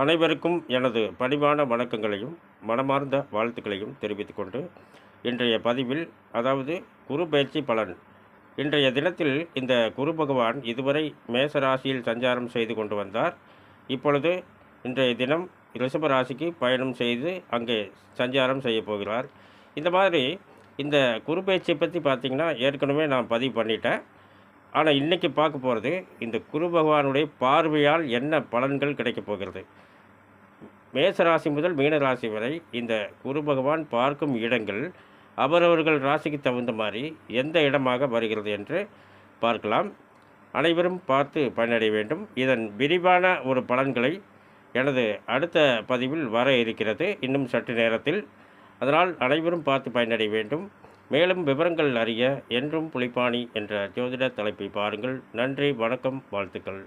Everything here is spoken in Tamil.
அனைவருக்கும் எனது பணிவான வணக்கங்களையும் மனமார்ந்த வாழ்த்துக்களையும் தெரிவித்துக் கொண்டு இன்றைய பதிவில் அதாவது குரு பயிற்சி பலன். இன்றைய தினத்தில் இந்த குரு பகவான் இதுவரை மேசராசியில் சஞ்சாரம் செய்து கொண்டு வந்தார். இப்பொழுது இன்றைய தினம் ரிஷப ராசிக்கு பயணம் செய்து அங்கே சஞ்சாரம் செய்ய போகிறார். இந்த மாதிரி இந்த குரு பயிற்சியை பற்றி பார்த்திங்கன்னா ஏற்கனவே நான் பதிவு பண்ணிட்டேன். ஆனால் இன்றைக்கி பார்க்க போகிறது இந்த குரு பகவானுடைய பார்வையால் என்ன பலன்கள் கிடைக்கப் போகிறது. மேசராசி முதல் மீனராசி வரை இந்த குரு பகவான் பார்க்கும் இடங்கள் அவரவர்கள் ராசிக்கு தகுந்த மாதிரி எந்த இடமாக வருகிறது என்று பார்க்கலாம். அனைவரும் பார்த்து பயனடைய வேண்டும். இதன் விரிவான ஒரு பலன்களை எனது அடுத்த பதிவில் வர இருக்கிறது இன்னும் சற்று நேரத்தில். அதனால் அனைவரும் பார்த்து பயனடைய வேண்டும். மேலும் விவரங்கள் அறிய என்றும் புலிப்பாணி என்ற ஜோதிட தலைப்பை பாருங்கள். நன்றி, வணக்கம், வாழ்த்துக்கள்.